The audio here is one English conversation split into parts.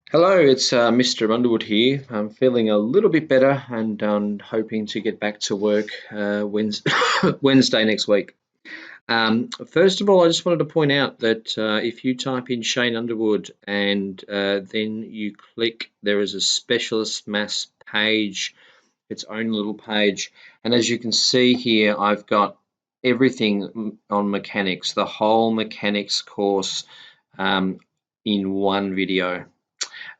Hello, it's Mr. Underwood here. I'm feeling a little bit better and hoping to get back to work Wednesday, Wednesday next week. First of all, I just wanted to point out that if you type in Shane Underwood and then you click, there is a specialist maths page, its own little page. And as you can see here, I've got everything on mechanics, the whole mechanics course in one video.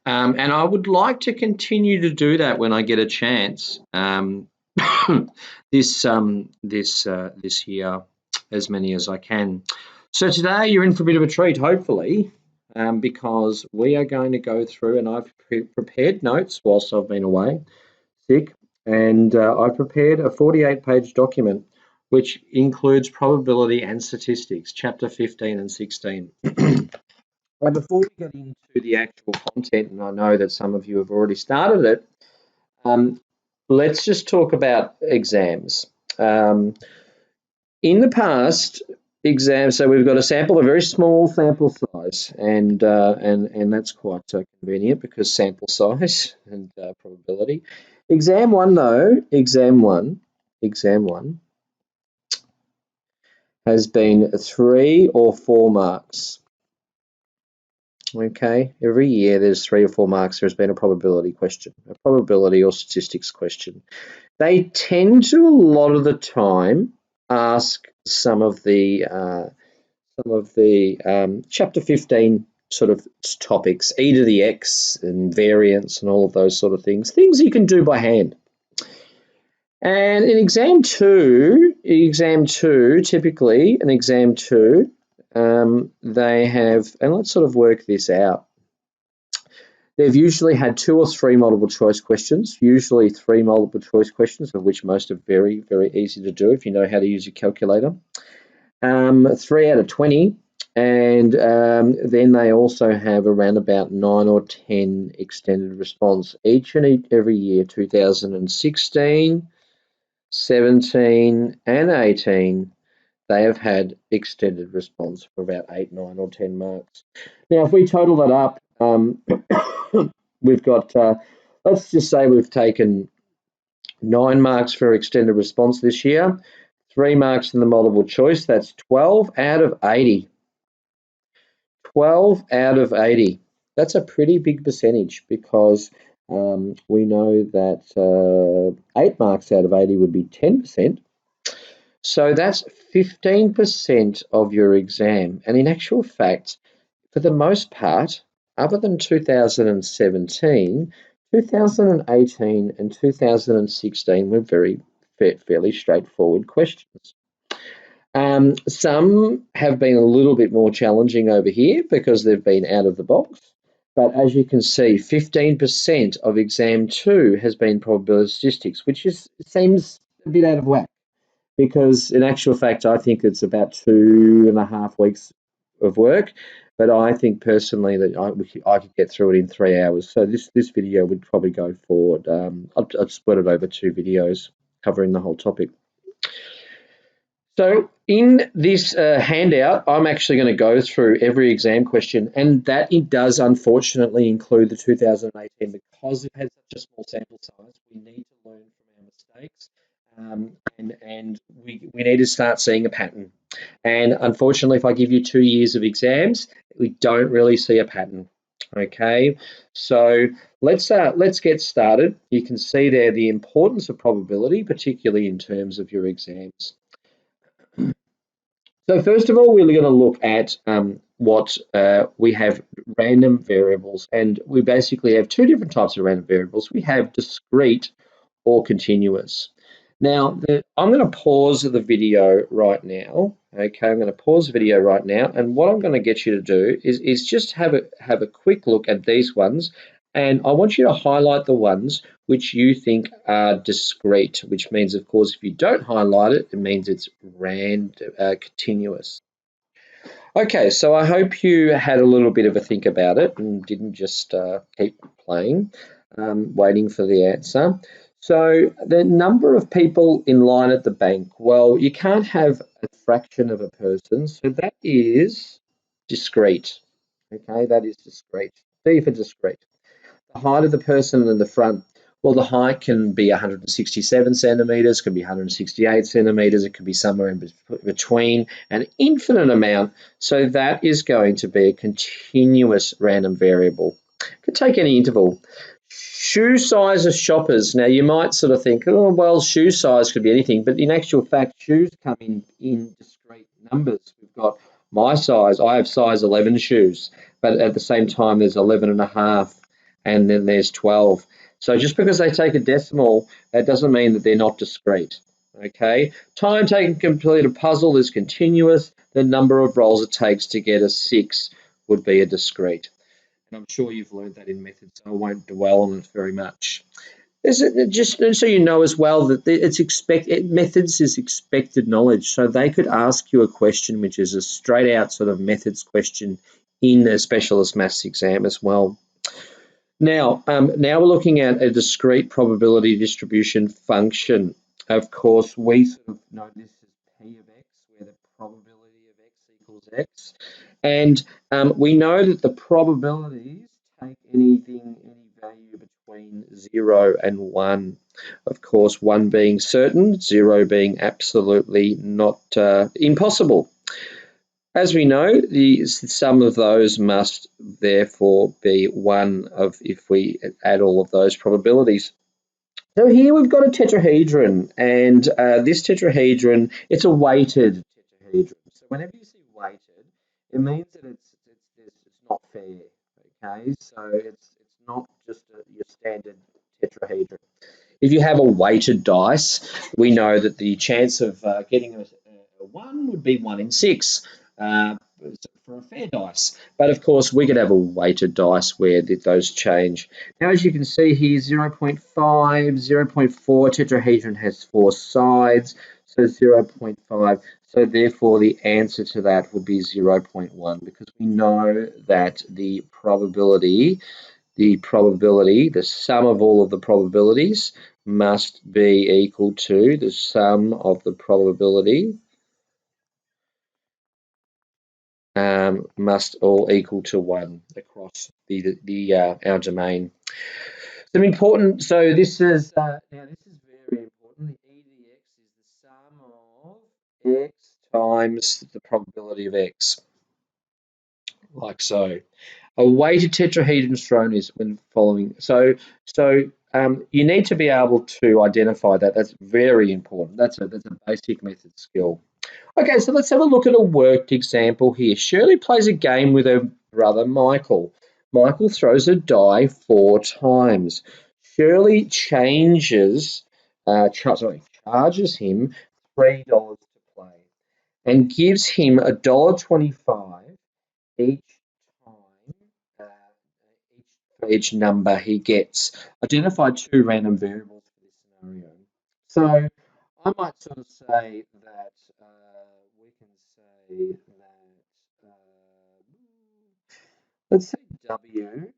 And I would like to continue to do that when I get a chance. This year, as many as I can. So today you're in for a bit of a treat, hopefully, because we are going to go through, and I've prepared notes whilst I've been away, sick, and I've prepared a 48-page document which includes probability and statistics, chapter 15 and 16. Well, before we get into the actual content, and I know that some of you have already started it, um, let's just talk about exams. In the past, exams, so we've got a very small sample size, and that's quite convenient because sample size and probability. Exam one, though, exam one has been 3 or 4 marks. Okay, every year there's 3 or 4 marks. There's been a probability question, a probability or statistics question. They tend to a lot of the time ask some of the chapter 15 sort of topics, e to the x and variance and all of those sort of things you can do by hand. And in exam two, typically, they have, and let's sort of work this out. They've usually had 2 or 3 multiple choice questions, usually 3 multiple choice questions, of which most are very, very easy to do if you know how to use your calculator. 3 out of 20, and then they also have around about 9 or 10 extended response each and every year, 2016, 17 and 18. They have had extended response for about 8, 9 or 10 marks. Now, if we total that up, we've got, let's just say we've taken 9 marks for extended response this year, 3 marks in the multiple choice, that's 12 out of 80. 12 out of 80. That's a pretty big percentage because we know that 8 marks out of 80 would be 10%. So that's 15% of your exam. And in actual fact, for the most part, other than 2017, 2018 and 2016 were fairly straightforward questions. Some have been a little bit more challenging over here because they've been out of the box. But as you can see, 15% of exam 2 has been probability statistics, which seems a bit out of whack because in actual fact, I think it's about 2.5 weeks of work. But I think personally that I could get through it in 3 hours. So this video would probably go forward. I'll split it over 2 videos covering the whole topic. So in this handout, I'm actually going to go through every exam question, and that it does unfortunately include the 2018 because it has such a small sample size. We need to learn from our mistakes, and we need to start seeing a pattern. And unfortunately, if I give you 2 years of exams, we don't really see a pattern. Okay, so let's get started. You can see there the importance of probability, particularly in terms of your exams. So first of all, we're going to look at what we have random variables, and we basically have 2 different types of random variables. We have discrete or continuous. Now, I'm going to pause the video right now. Okay, I'm going to pause the video right now, and what I'm going to get you to do is just have a quick look at these ones, and I want you to highlight the ones which you think are discrete, which means, of course, if you don't highlight it, it means it's continuous. Okay, so I hope you had a little bit of a think about it and didn't just keep playing, waiting for the answer. So the number of people in line at the bank, well, you can't have a fraction of a person, so that is discrete. Okay, that is discrete. D for discrete. The height of the person in the front, well, the height can be 167 centimeters, could be 168 centimeters, it could be somewhere in between, an infinite amount. So that is going to be a continuous random variable. It could take any interval. Shoe size of shoppers. Now you might sort of think, oh well, shoe size could be anything, but in actual fact, shoes come in discrete numbers. We've got my size. I have size 11 shoes, but at the same time, there's 11 and a half, and then there's 12. So just because they take a decimal, that doesn't mean that they're not discrete. Okay. Time taken to complete a puzzle is continuous. The number of rolls it takes to get a 6 would be a discrete. And I'm sure you've learned that in methods, so I won't dwell on it very much. Just so you know as well that methods is expected knowledge. So they could ask you a question which is a straight out sort of methods question in a specialist maths exam as well. Now we're looking at a discrete probability distribution function. Of course, we sort of know this as P of X, where the probability of X equals X. And we know that the probabilities take any value between 0 and 1. Of course, 1 being certain, 0 being absolutely not impossible. As we know, the sum of those must therefore be 1 if we add all of those probabilities. So here we've got a tetrahedron, and this tetrahedron, it's a weighted tetrahedron. So whenever you see weighted, it means that it's not fair. Okay, so it's not just your standard tetrahedron. If you have a weighted dice, we know that the chance of getting a 1 would be 1 in 6 for a fair dice. But of course, we could have a weighted dice where those change. Now, as you can see here, 0.5, 0.4 tetrahedron has 4 sides, so 0.5. So therefore, the answer to that would be 0.1 because we know that the sum of all of the probabilities must be equal to the sum of the probability must all equal to 1 across our domain. Some important. So this is now this is very important. The e to the x is the sum of x times the probability of x, like so. A weighted tetrahedron thrown is when following. So you need to be able to identify that. That's very important. That's a basic method skill. Okay, so let's have a look at a worked example here. Shirley plays a game with her brother Michael. Michael throws a die 4 times. Shirley charges him $3 to play and gives him $1.25 each time for each number he gets. Identify 2 random variables for this scenario. So I might sort of say that we can say that let's say W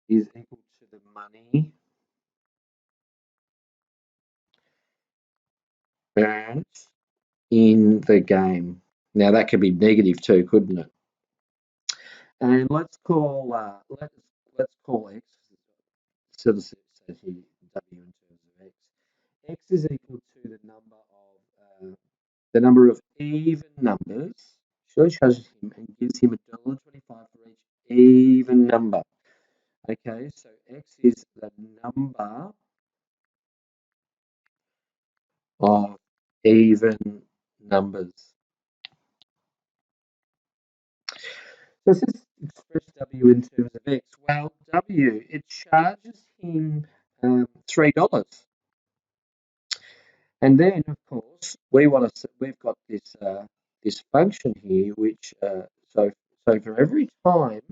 is equal to the money earned in the game. Now that could be negative too, couldn't it? And let's call X sort of says here W in terms of X. X is equal to the number of even numbers. Shirley charges him and gives him $1.25 for each even number. Okay, so X is the number of even numbers. So let's just express W in terms of X. Well, W, it charges him $3. And then, of course, we've got this function here, which so for every time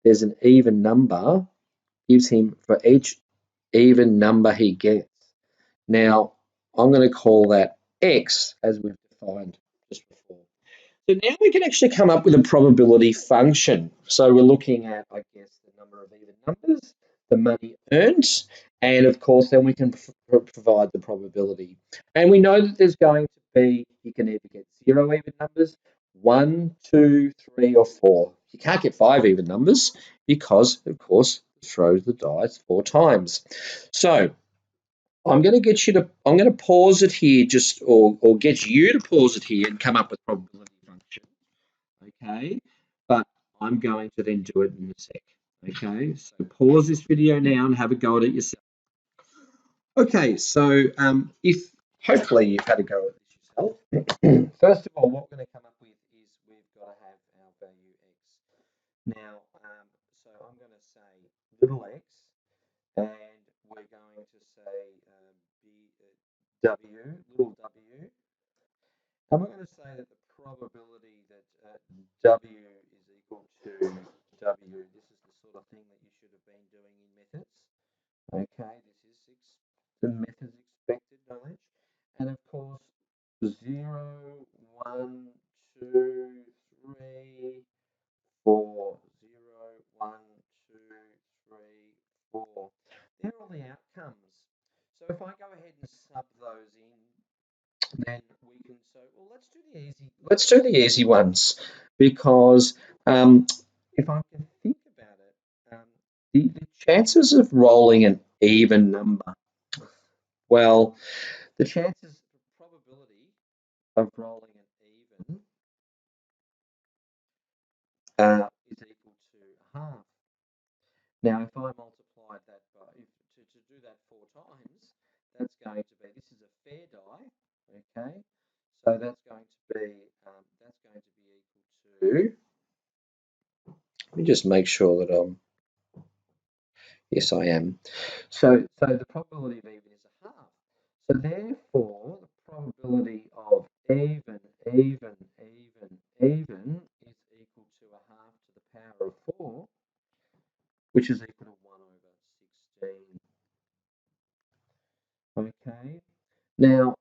there's an even number, gives him for each even number he gets. Now, I'm going to call that X as we've defined just before. So now we can actually come up with a probability function. So we're looking at, I guess, the number of even numbers, the money earned, and of course, then we can provide the probability. And we know that there's going to be, you can either get 0 even numbers, 1, 2, 3, or 4. You can't get 5 even numbers because, of course, throw the dice 4 times. So I'm going to pause it here or get you to pause it here and come up with probability function. Okay, but I'm going to then do it in a sec. Okay, so pause this video now and have a go at it yourself. Okay, so if hopefully you've had a go at this yourself. First of all, what we're going to come up with is we've got to have our value x. Now, so I'm going to say little x, and we're going to say w, little w, and we're going to say that the probability that w is equal to w. This is the sort of thing that you should have been doing in methods. Okay, this is the method's expected knowledge, and of course 0, 1, 2, 3, 4, 0, 1, 2, 3, 4. They're all the outcomes. So if I go ahead and sub those in, then we can say, well, let's do the easy ones, because if I can think about it, the chances of rolling an even number, well, the probability of rolling an even is equal to half. Now, if I multiply that by, to do that 4 times, that's going to be, this is a fair die, okay? So that's going to be equal to, let me just make sure that yes, I am. So the probability of even is a half. So therefore, the probability of even is equal to a half to the power of 4, which is equal to 1 over 16. Okay. Now,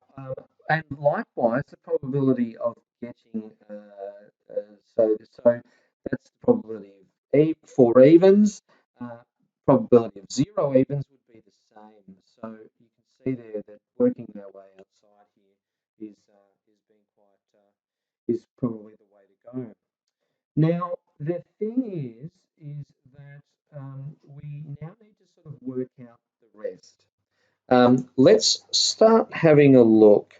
and likewise, the probability of getting so that's the probability of 4 evens. Probability of 0 evens would be the same. So you can see there that working our way outside here is being quite is probably the way to go. Now, the thing is that we now need to sort of work out the rest. Let's start having a look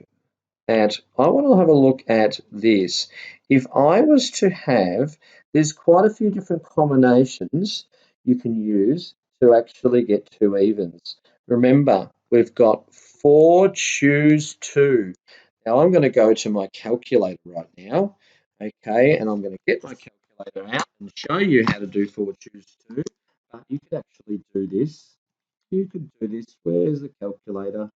I want to have a look at this. If I was to have, there's quite a few different combinations you can use to actually get 2 evens. Remember, we've got 4 choose 2. Now I'm going to go to my calculator right now, okay, and I'm going to get my calculator out and show you how to do 4 choose 2. But you could actually do this. You could do this. Where's the calculator?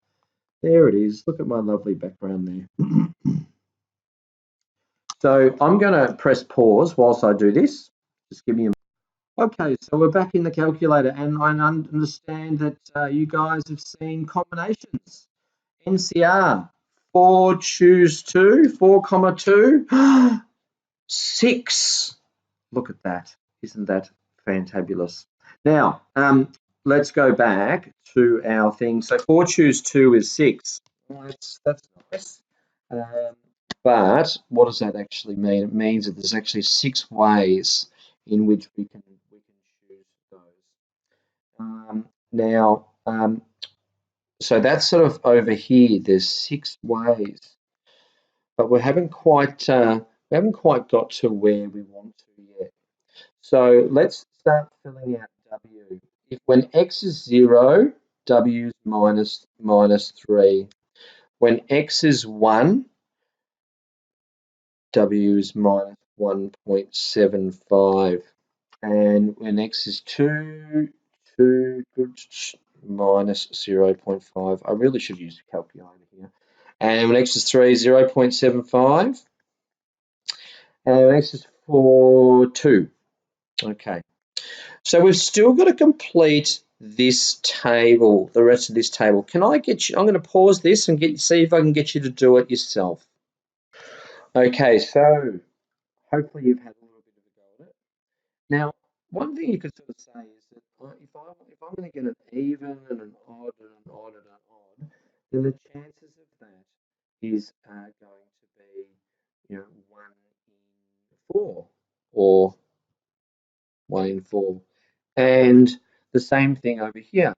There it is. Look at my lovely background there. So I'm going to press pause whilst I do this. Just give me a Okay, so we're back in the calculator, and I understand that you guys have seen combinations. NCR, 4 choose 2, 4 comma 2, 6. Look at that. Isn't that fantabulous? Now, let's go back to our thing. So 4 choose 2 is 6. Well, that's nice. But what does that actually mean? It means that there's actually 6 ways in which we can choose those. Now, so that's sort of over here. There's 6 ways, but we haven't quite got to where we want to yet. So let's start filling out W. If when x is 0, W is minus 3. When x is 1, W is minus 1.75. And when x is 2, minus 0.5. I really should use a calculator here. And when x is 3, 0.75. And when x is 4, 2. Okay. So we've still got to complete this table, the rest of this table. Can I get you, I'm going to pause this and see if I can get you to do it yourself. Okay, so hopefully you've had a little bit of a go at it. Now, one thing you could sort of say is that if I'm going to get an even and an odd and an odd and an odd, then the chances of that is going to be, 1 in 4 or 1 in 4. And The same thing over here,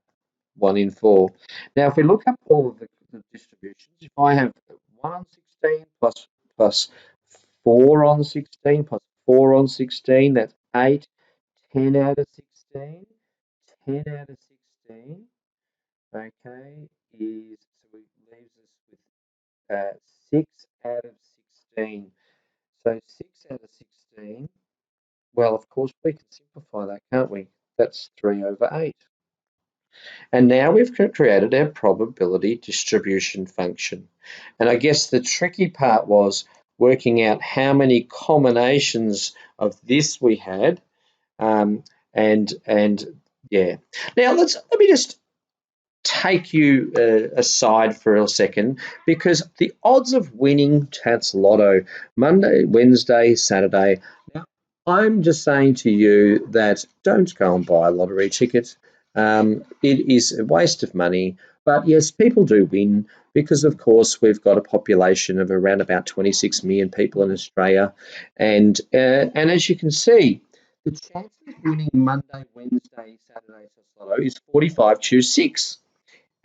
1 in 4. Now, if we look up all of the distributions, if I have 1 on 16 plus 4 on 16 plus 4 on 16, that's 8, 10 out of 16, 10 out of 16, okay, so it leaves us with 6 out of 16. So 6 out of 16, well, of course, we can simplify that, can't we? That's 3 over 8. And now we've created our probability distribution function. And I guess the tricky part was working out how many combinations of this we had. And yeah. Now let me just take you aside for a second, because the odds of winning Tats Lotto Monday, Wednesday, Saturday. Now, I'm just saying to you that don't go and buy a lottery ticket. It is a waste of money. But yes, people do win because, of course, we've got a population of around about 26 million people in Australia, and as you can see, the chance of winning Monday, Wednesday, Saturday Tats Lotto is 45 choose 6.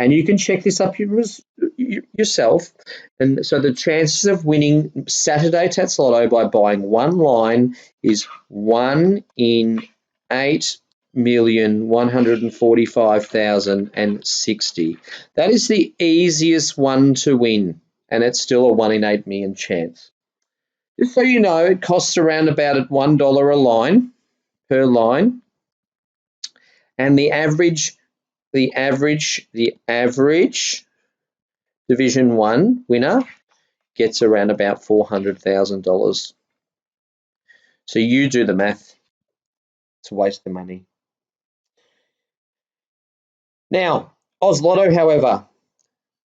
And you can check this up yourself. And so the chances of winning Saturday Tats Lotto by buying one line is 1 in 8,145,060. That is the easiest one to win, and it's still a 1 in 8 million chance. Just so you know, it costs around about at $1 a line per line, and the average Division 1 winner gets around about $400,000. So you do the math. It's a waste of money. Now, Oz Lotto, however,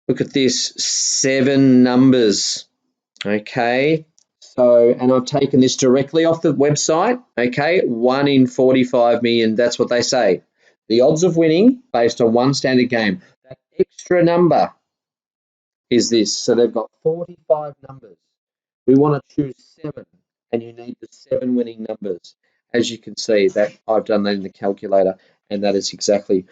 look at this, 7 numbers. Okay, so, and I've taken this directly off the website. Okay, 1 in 45 million, that's what they say. The odds of winning based on one standard game. That extra number is this. So they've got 45 numbers. We want to choose 7, and you need the 7 winning numbers. As you can see, that I've done that in the calculator, and that is exactly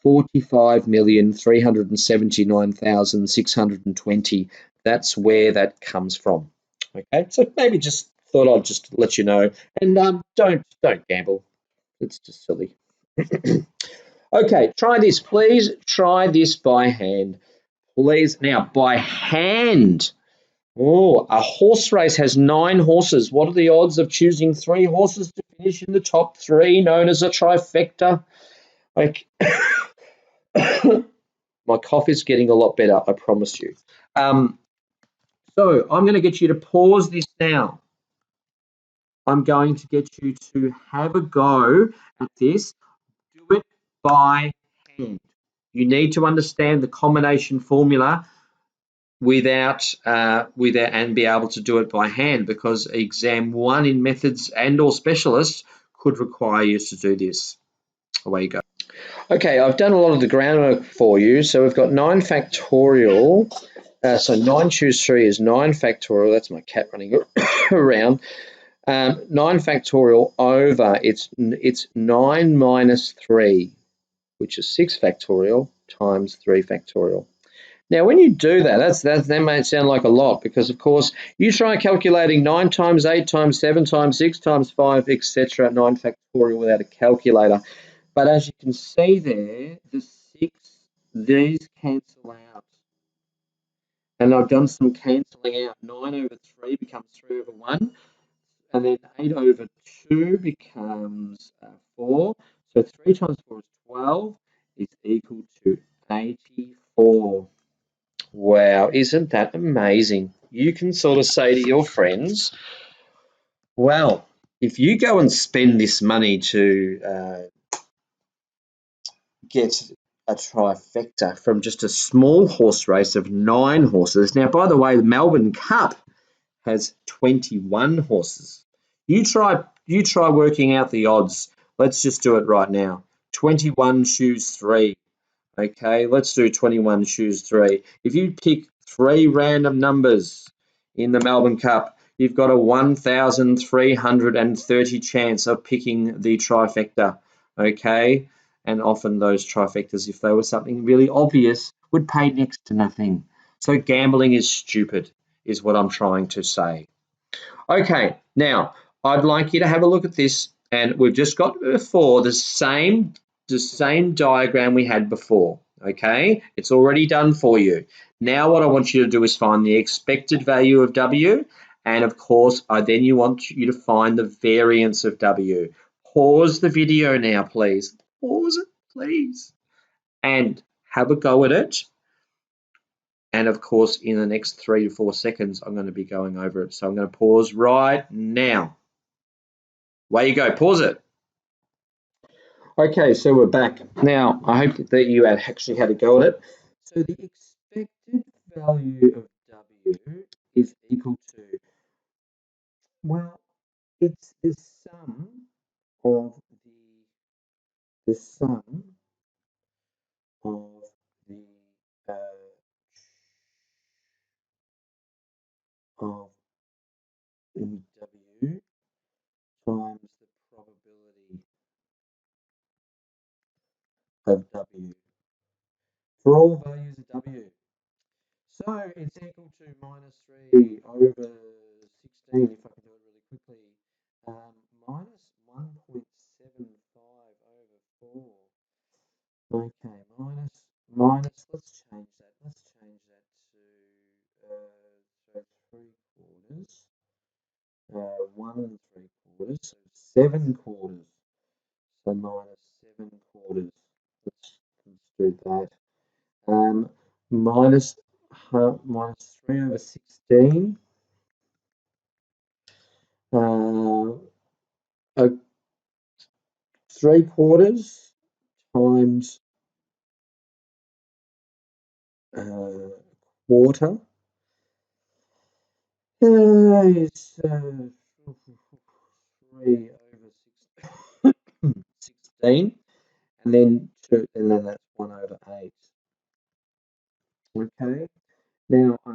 45,379,620. That's where that comes from. Okay, so maybe just thought I'd just let you know, and don't gamble. It's just silly. Okay, try this, please. Try this by hand. Please, now by hand. Oh, a horse race has 9 horses. What are the odds of choosing 3 horses to finish in the top 3, known as a trifecta? Like, my cough is getting a lot better, I promise you. So I'm going to get you to pause this now. I'm going to get you to have a go at this. Do it by hand. You need to understand the combination formula without and be able to do it by hand, because exam 1 in methods and or specialists could require you to do this. Away you go. Okay, I've done a lot of the groundwork for you. So we've got 9 factorial. So 9 choose 3 is 9 factorial. That's my cat running around. 9 factorial over it's 9 minus 3, which is 6 factorial times 3 factorial. Now, when you do that, that may sound like a lot, because, of course, you try calculating 9 times 8 times 7 times 6 times 5, etc., 9 factorial without a calculator. But as you can see there, the 6, these cancel out. And I've done some cancelling out. 9 over 3 becomes 3 over 1. And then 8 over 2 becomes 4. So 3 times 4 is 12, is equal to 84. Wow, isn't that amazing? You can sort of say to your friends, well, if you go and spend this money to get a trifecta from just a small horse race of 9 horses. Now, by the way, the Melbourne Cup has 21 horses. You try working out the odds. Let's just do it right now. 21 choose 3. Okay, let's do 21 choose 3. If you pick 3 random numbers in the Melbourne Cup, you've got a 1,330 chance of picking the trifecta. Okay, And often those trifectas, if they were something really obvious, would pay next to nothing. So gambling is stupid, is what I'm trying to say. Okay, now I'd like you to have a look at this, and we've just got before the same diagram we had before. Okay, it's already done for you. Now what I want you to do is find the expected value of W, and of course I then want you to find the variance of W. Pause the video now, please. Pause it, please, and have a go at it. And of course, in the next 3 to 4 seconds, I'm going to be going over it. So I'm going to pause right now. Way you go, pause it. Okay, so we're back. Now, I hope that you actually had a go at it. So the expected value of W is equal to, well, it's the sum of the sum of the uh, of W times the probability of W for all values of W. So it's equal to minus 3 over 16, if I can do it really quickly, minus 1.75 over 4. Okay, let's change that. Let's change that to so 3/4, 1 3/4, so 7/4. So minus 7/4. Let's do that. Minus 3 over 16. Uh, 3/4 times quarter is 3 over 16, and then that's 1 over 8. Okay. Now I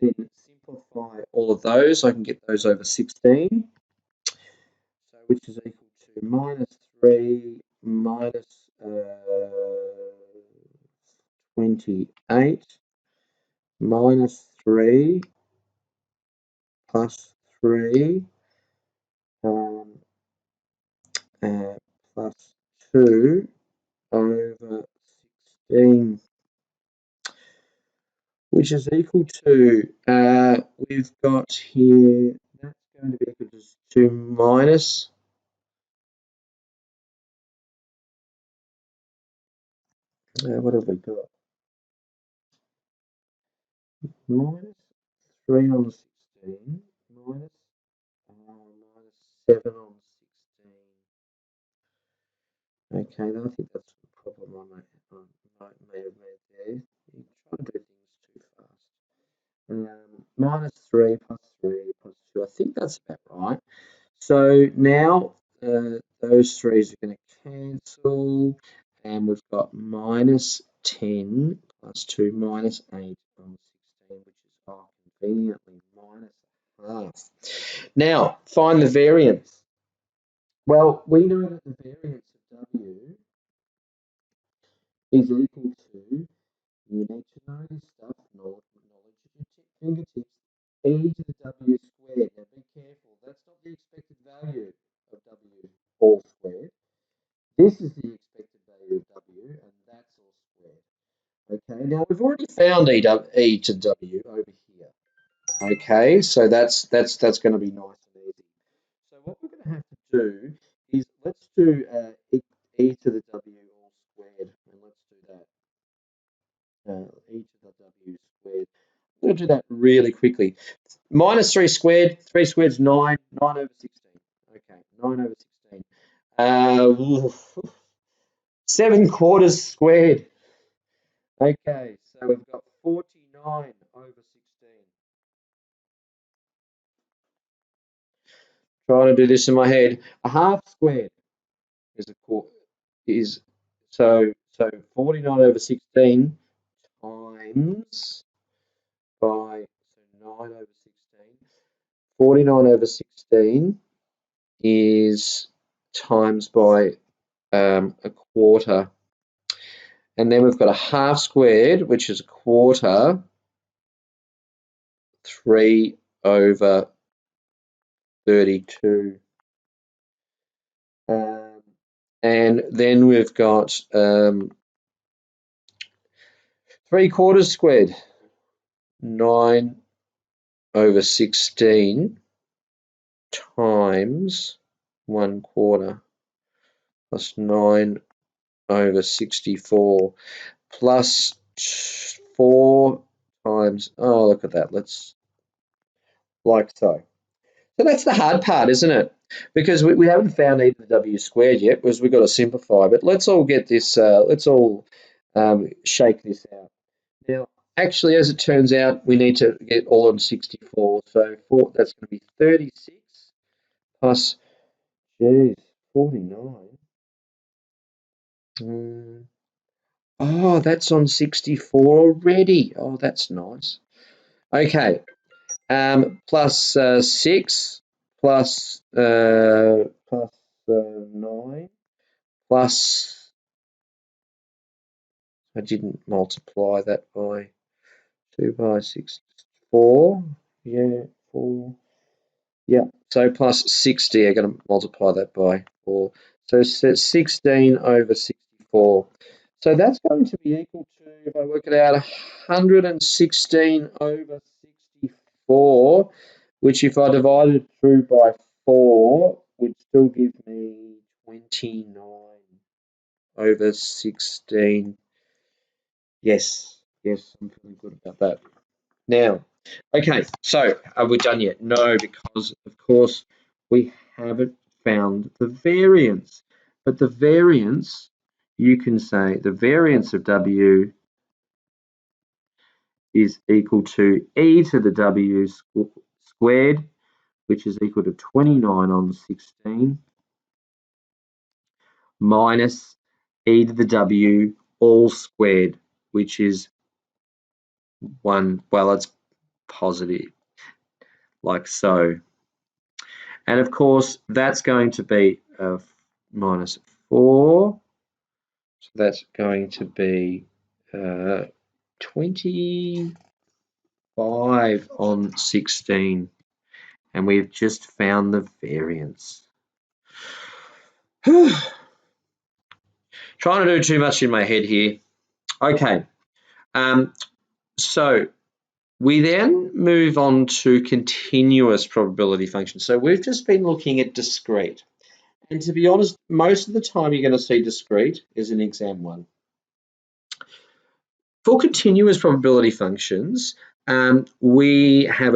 then simplify all of those. I can get those over 16. So which is equal to minus 3 minus 28 minus 3 plus 3 plus 2 over 16, which is equal to, we've got here, that's going to be equal to minus, what have we got? Minus 3 on 16, minus 7 on 16. Okay, I think that's the problem I may have made there. You try to do things too fast. Minus 3 plus 3 plus 2. I think that's about right. So now those threes are going to cancel, and we've got minus 10 plus 2 minus 8 on 16, which is conveniently minus half. Now, find the variance. Well, we know that the variance of W is equal to, you need to know this stuff, knowledge at your fingertips, e to the W squared. Now be careful, that's not the expected value of W all squared. This is the expected value of W, and that's all squared. Okay, now we've already found e to W over here. Okay, so that's going to be nice and easy. So what we're going to have to do is let's do e to the W all squared, and let's do that. E to the W squared. I'm going to do that really quickly. Minus 3 squared. 3 squared is 9. 9 over 16. Okay, 9 over 16. 7/4 squared. Okay, so we've got 49 over 16. Trying to do this in my head. A half squared is a quarter. So 49 over 16 times by 9 over 16. 49 over 16 is times by a quarter. And then we've got a half squared, which is a quarter, 3 over 32. And then we've got 3 quarters squared, 9 over 16 times 1 quarter plus 9 over 64 plus 4 times, oh, look at that, let's, like so. So that's the hard part, isn't it? Because we haven't found e to the w squared yet, because we've got to simplify. But let's all get this, let's all shake this out. Now, actually, as it turns out, we need to get all on 64. So that's going to be 36 plus, geez, 49. Oh, that's on 64 already. Oh, that's nice. Okay, plus 6 plus 9 plus, I didn't multiply that by 2 by 6, 4, yeah, 4, yeah, so plus 60, I'm going to multiply that by 4, so 16 over 64. So that's going to be equal to, if I work it out, 116 over 64, which if I divided through by 4 would still give me 29 over 16. Yes, yes, I'm feeling good about that. Now, okay, so are we done yet? No, because of course we haven't found the variance. But the variance, you can say the variance of W is equal to e to the W squared, which is equal to 29 on 16, minus e to the W all squared, which is 1, well, it's positive, like so. And of course, that's going to be minus 4. So that's going to be 25 on 16. And we've just found the variance. Trying to do too much in my head here. Okay. So we then move on to continuous probability functions. So we've just been looking at discrete. And to be honest, most of the time you're going to see discrete is in exam 1. For continuous probability functions, we have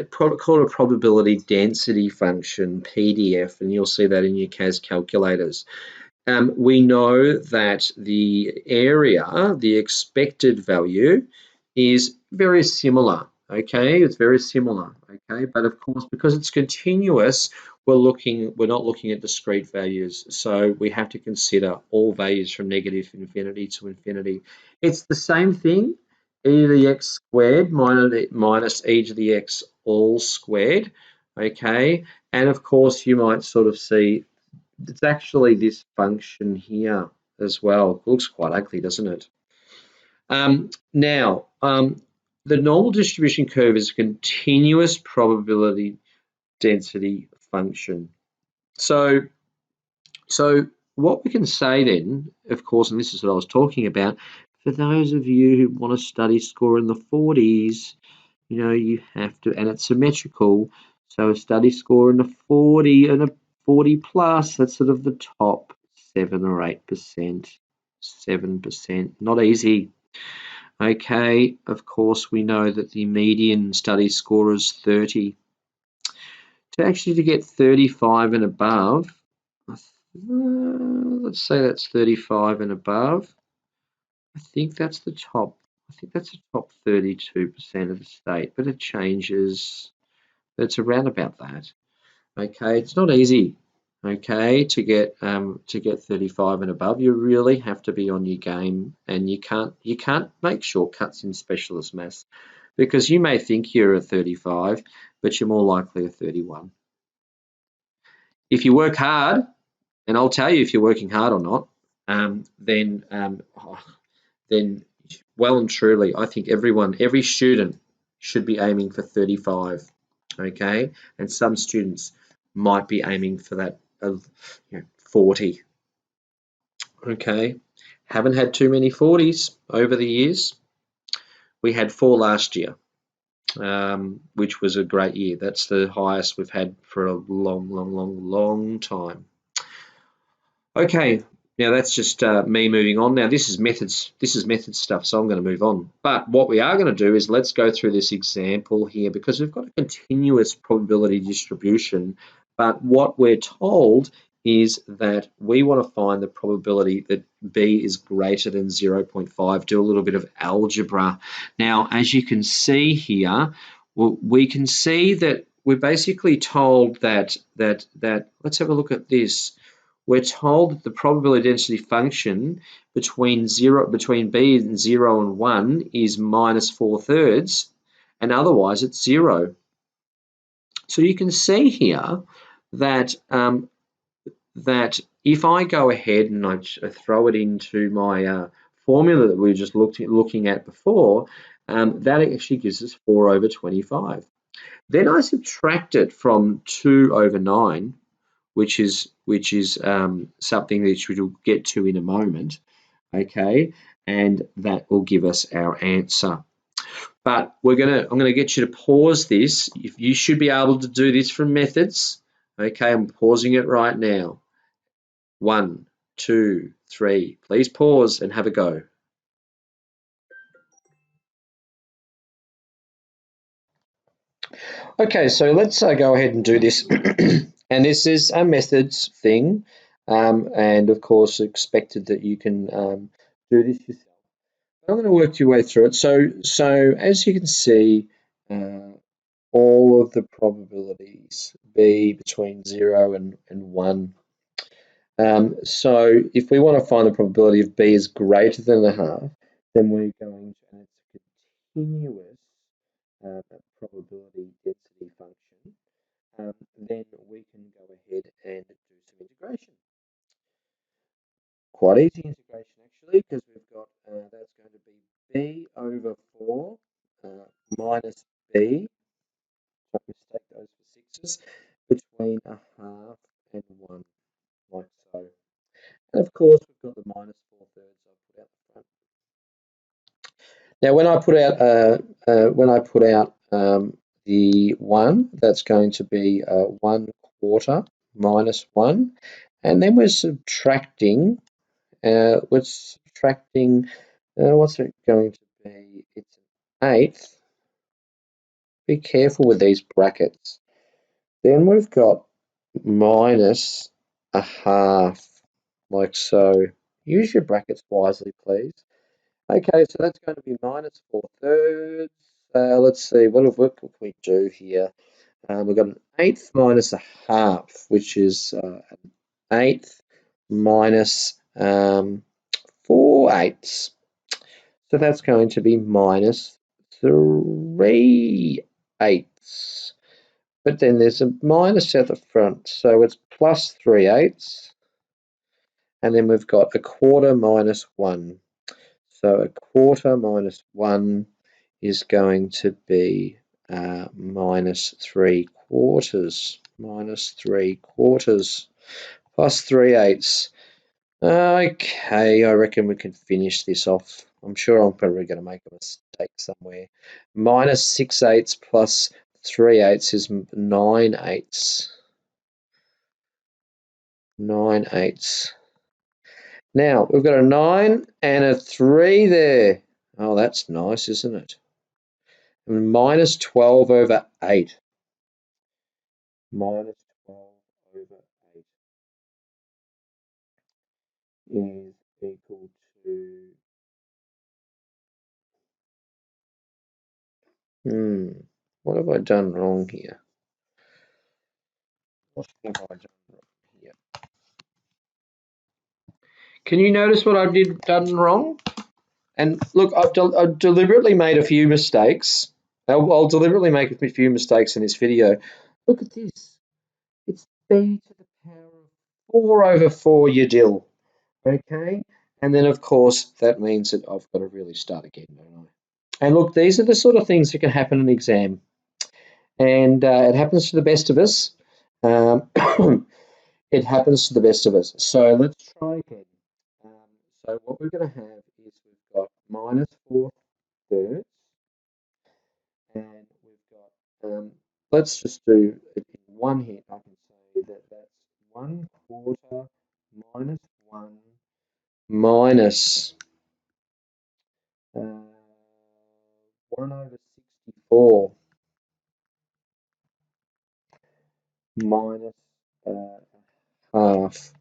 called a probability density function, PDF, and you'll see that in your CAS calculators. We know that the area, the expected value, is very similar. Okay, it's very similar. Okay, but of course, because it's continuous, we're not looking at discrete values. So we have to consider all values from negative infinity to infinity. It's the same thing, e to the x squared minus e to the x all squared. Okay, and of course, you might sort of see it's actually this function here as well. It looks quite ugly, doesn't it? Now, the normal distribution curve is a continuous probability density function. So what we can say then, of course, and this is what I was talking about, for those of you who want to study score in the 40s, you know, you have to, and it's symmetrical, so a study score in the 40 and a 40 plus, that's sort of the top 7 or 8%, 7%, not easy. Okay, of course, we know that the median study score is 30. To get 35 and above, let's say that's 35 and above, I think that's the top 32% of the state, but it changes. It's around about that. Okay, it's not easy. Okay, to get 35 and above, you really have to be on your game, and you can't make shortcuts in specialist maths, because you may think you're a 35, but you're more likely a 31. If you work hard and I'll tell you if you're working hard or not, then well and truly, I think every student should be aiming for 35, okay? And some students might be aiming for that 40, okay? Haven't had too many 40s over the years. We had 4 last year, which was a great year. That's the highest we've had for a long time. Okay, now that's just me moving on. Now this is methods. This is method stuff, so I'm going to move on. But what we are going to do is let's go through this example here because we've got a continuous probability distribution. But what we're told is that we want to find the probability that B is greater than 0.5. Do a little bit of algebra. Now, as you can see here, we can see that we're basically told that let's have a look at this. We're told that the probability density function between B and 0 and 1 is minus 4/3, and otherwise it's 0. So you can see here that that if I go ahead and I throw it into my formula that we were just looking at before, that actually gives us 4/25. Then I subtract it from 2/9, which is something that we'll get to in a moment, okay? And that will give us our answer. But I'm gonna get you to pause this. If you should be able to do this from methods, okay? I'm pausing it right now. 1, 2, 3. Please pause and have a go. Okay, so let's go ahead and do this. And this is a methods thing, and of course expected that you can do this yourself. I'm going to work your way through it. So as you can see, all of the probabilities be between 0 and 1. So if we want to find the probability of B is greater than a half, then we're going to, and it's a continuous probability density function, then we can go ahead and do some integration. Quite easy integration actually, because we've got that's going to be B over 4 minus B, don't mistake those for sixes, between a half and 1, like so. And of course we've got the minus 4/3 I've put out the front. Now when I put out the 1, that's going to be 1/4 minus 1, and then we're subtracting. What's it going to be? It's an eighth. Be careful with these brackets. Then we've got minus a half, like so. Use your brackets wisely, please. Okay, so that's going to be minus 4/3. Let's see, what can we do here? We've got an eighth minus a half, which is an eighth minus 4/8. So that's going to be minus 3/8. But then there's a minus at the front, so it's plus 3/8. And then we've got a quarter minus 1. So a quarter minus 1 is going to be minus 3/4. Minus 3/4 plus 3/8. Okay, I reckon we can finish this off. I'm sure I'm probably going to make a mistake somewhere. Minus 6/8 plus 3/8 is 9/8. 9/8. Now, we've got a 9 and a 3 there. Oh, that's nice, isn't it? And minus 12 over 8. Minus 12 over 8 is equal to... what have I done wrong here? What have I done wrong here? Can you notice what I've done wrong? And look, I've deliberately made a few mistakes. I'll deliberately make a few mistakes in this video. Look at this. It's b to the power of 4 over 4 you dill. Okay, and then of course that means that I've got to really start again, don't I? And look, these are the sort of things that can happen in an exam, and it happens to the best of us. Um, it happens to the best of us. So let's try again. Um, so what we're going to have is we've got minus 4 thirds, and we've got, let's just do it in one hit. I can say that that's 1/4 minus 1 minus 1 over 64 minus uh, half.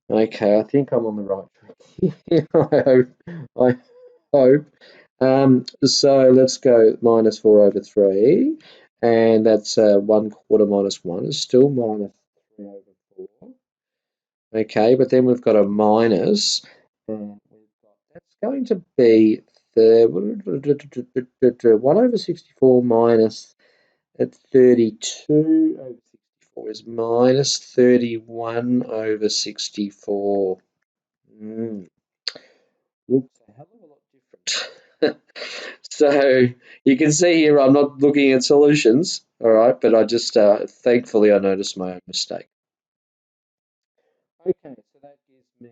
Okay, I think I'm on the right track here. I hope. So let's go minus 4 over 3, and that's 1/4 minus 1 is still minus 3 over 4. Okay, but then we've got a minus, and we've got that's going to be the 1 over 64 minus at 32 over 64 is minus 31 over 64. Looks a hell of a lot different. So you can see here I'm not looking at solutions, all right, but I just thankfully I noticed my own mistake. Okay, so that gives me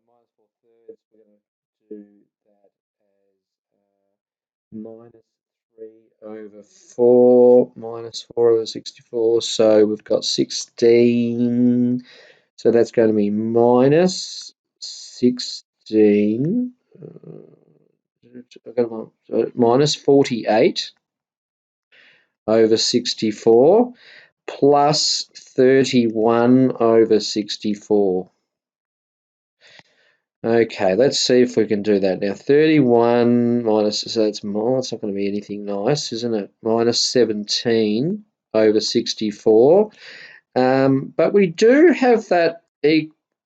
minus 4 thirds. We're going to do that as minus 3 over 4 minus 4 over 64. So we've got 16. So that's going to be minus 16. Minus 48 over 64 plus 31 over 64. Okay, let's see if we can do that. Now 31 minus, so it's more, it's not going to be anything nice, isn't it? Minus 17 over 64. But we do have that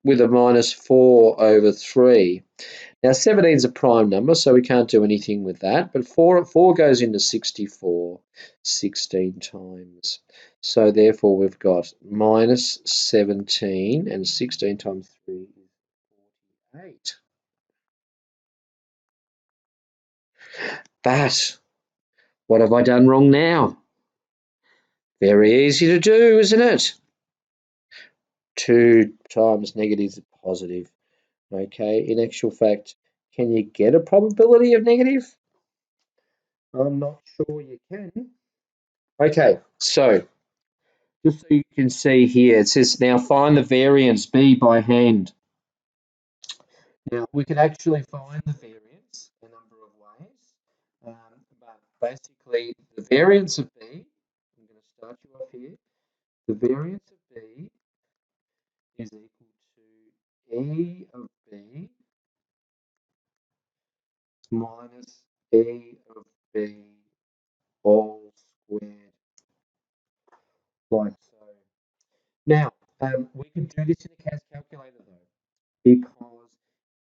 with a minus 4 over 3. Now 17 is a prime number, so we can't do anything with that, but 4 goes into 64 16 times. So therefore we've got minus 17, and 16 times 3 is 48. But what have I done wrong now? Very easy to do, isn't it? 2 times negative is positive. Okay, in actual fact, can you get a probability of negative? I'm not sure you can. Okay, so just so you can see here, it says now find the variance B by hand. Now we can actually find the variance a number of ways, but basically the variance of B, I'm going to start you off here, the variance of B is equal to E of B minus E of B all squared, like so. Now, we can do this in a CAS calculator though, because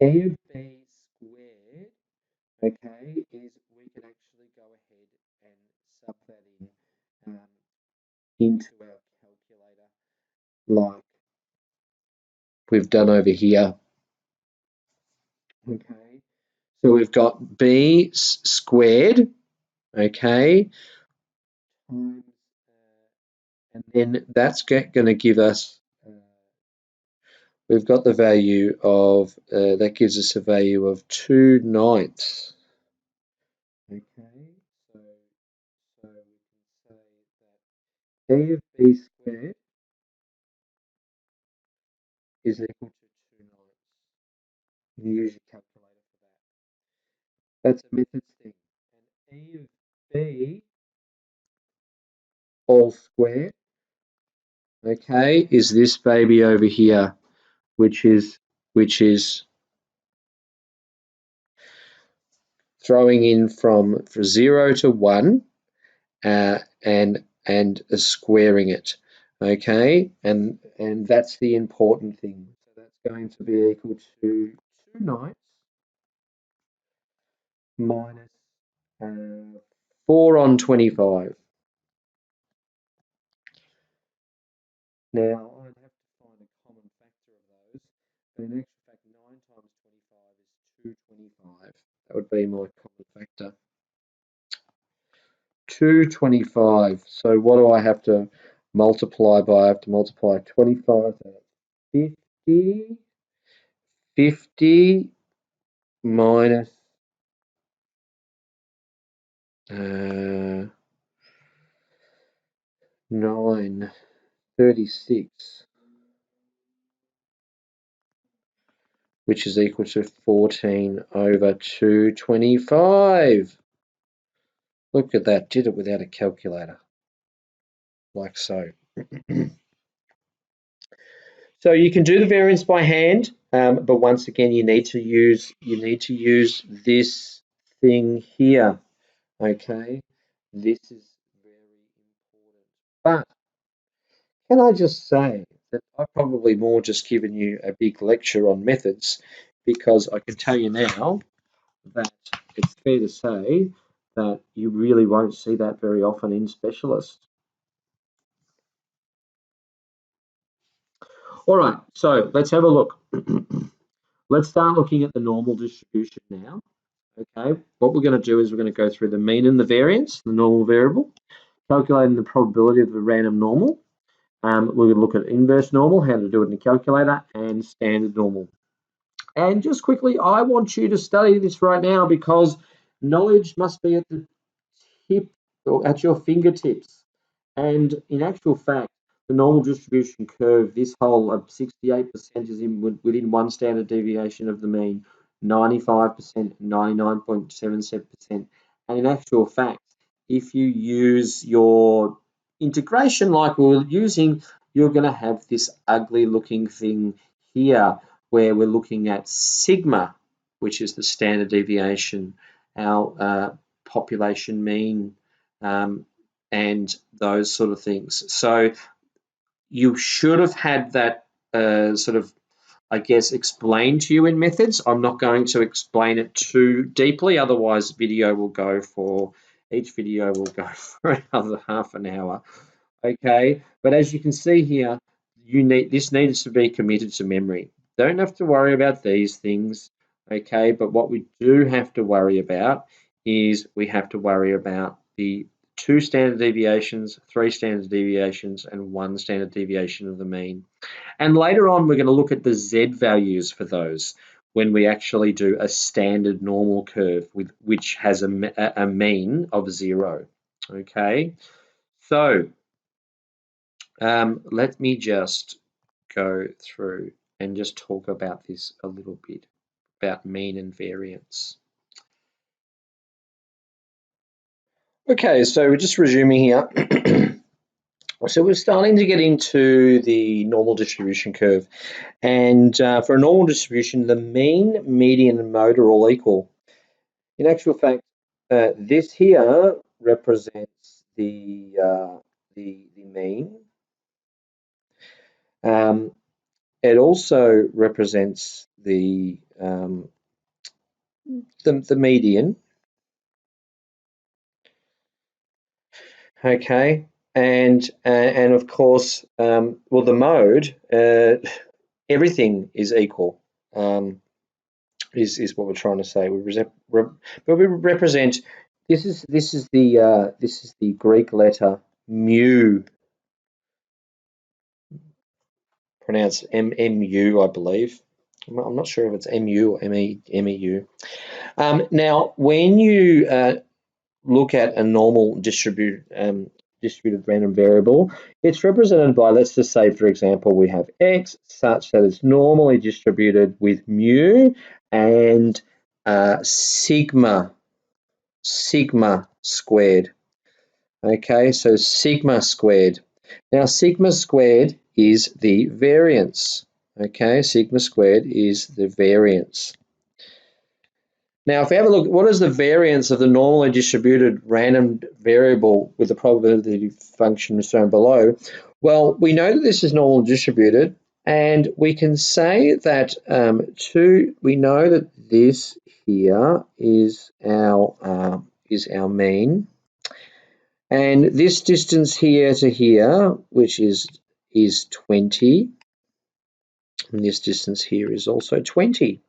E of B squared, okay, is we can actually go ahead and sub that into our calculator like we've done over here. Okay, so we've got B squared, okay, times, and then that's going to give us, we've got the value of, that gives us a value of 2/9. Okay, so we can say that A of B squared is equal to 2/9. You use your calculator for that. That's a methods thing. And E of B all squared, okay, is this baby over here, which is throwing in from 0 to 1, and squaring it, okay, and that's the important thing. So that's going to be equal to 2/9 minus 4 on 25. Now I'd have to find a But in actual fact, 9 times 25 is 225. That would be my common factor. 225. So what do I have to multiply by? I have to multiply 25, 50, 50 minus 9, 36, which is equal to 14 over 225. Look at that, did it without a calculator, like so. So you can do the variance by hand, but once again, you need to use this thing here. Okay, this is very important. But can I just say that I've probably more just given you a big lecture on methods, because I can tell you now that it's fair to say that you really won't see that very often in specialists. All right, so let's have a look. Let's start looking at the normal distribution now. Okay, what we're going to do is we're going to go through the mean and the variance, the normal variable, calculating the probability of the random normal. We're going to look at inverse normal, how to do it in a calculator, and standard normal. And just quickly, I want you to study this right now, because knowledge must be at the tip or at your fingertips. And in actual fact, the normal distribution curve, this whole of 68% is within one standard deviation of the mean, 95%, 99.77%. And in actual fact, if you use your integration like we were using, you're going to have this ugly looking thing here, where we're looking at sigma, which is the standard deviation, our population mean, and those sort of things. So you should have had that sort of, I guess, explained to you in methods. I'm not going to explain it too deeply, otherwise each video will go for another half an hour. Okay, but as you can see here, this needs to be committed to memory. Don't have to worry about these things, okay, but what we do have to worry about is we have to worry about the 2 standard deviations, 3 standard deviations, and 1 standard deviation of the mean. And later on, we're going to look at the Z values for those when we actually do a standard normal curve which has a mean of 0. Okay, so let me just go through and just talk about this a little bit, about mean and variance. Okay, so we're just resuming here. So we're starting to get into the normal distribution curve. And for a normal distribution, the mean, median, and mode are all equal. In actual fact, this here represents the mean. It also represents the median. Okay, and of course, well, the mode, everything is equal. Is what we're trying to say. But we represent. This is the Greek letter mu, pronounced MMU, I believe. I'm not sure if it's MU or MEU. Now, when you look at a normal distributed random variable, it's represented by, let's just say, for example, we have x such that it's normally distributed with mu and sigma squared. Okay, so sigma squared. Now, sigma squared is the variance. Okay, sigma squared is the variance. Now, if we have a look, what is the variance of the normally distributed random variable with the probability function shown below? Well, we know that this is normally distributed, and we can say that we know that this here is our mean, and this distance here to here, which is 20. And this distance here is also 20.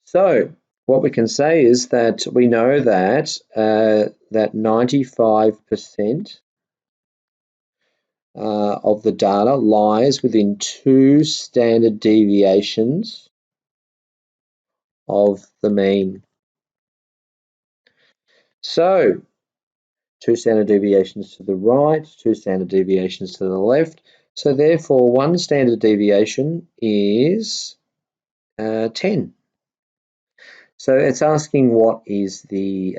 So what we can say is that we know that that 95% of the data lies within 2 standard deviations of the mean. So 2 standard deviations to the right, 2 standard deviations to the left. So therefore, 1 standard deviation is 10. So it's asking what is the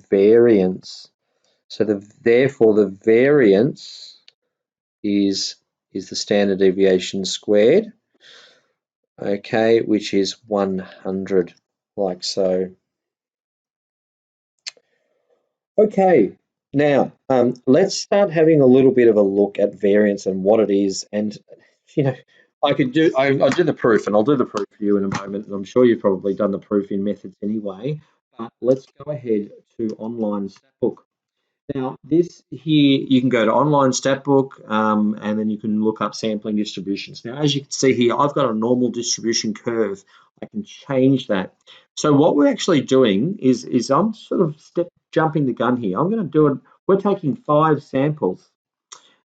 variance. So therefore the variance is the standard deviation squared, okay, which is 100, like so. Okay, now let's start having a little bit of a look at variance and what it is. And I'll do the proof, and I'll do the proof for you in a moment. And I'm sure you've probably done the proof in methods anyway. But let's go ahead to online statbook. Now, this here, you can go to online statbook, and then you can look up sampling distributions. Now, as you can see here, I've got a normal distribution curve. I can change that. So what we're actually doing is I'm sort of jumping the gun here. I'm going to do it. We're taking 5 samples.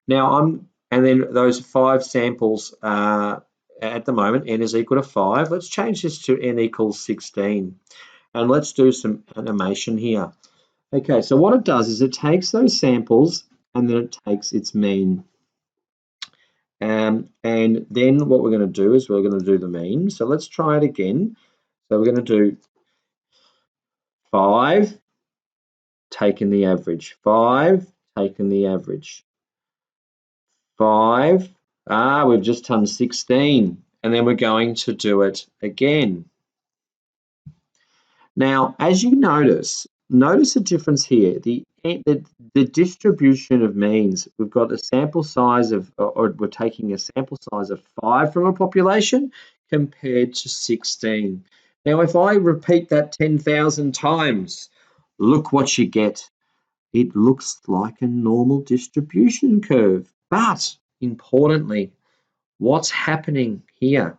Now and then those 5 samples at the moment, n is equal to 5. Let's change this to n equals 16, and let's do some animation here. Okay, so what it does is it takes those samples and then it takes its mean. And then what we're going to do is we're going to do the mean. So let's try it again. So we're going to do 5, taking the average. 5, taking the average. 5, we've just done 16. And then we're going to do it again. Now, as you notice the difference here. The distribution of means. We've got a sample size of, or we're taking a sample size of 5 from a population compared to 16. Now, if I repeat that 10,000 times, look what you get. It looks like a normal distribution curve. But importantly, what's happening here?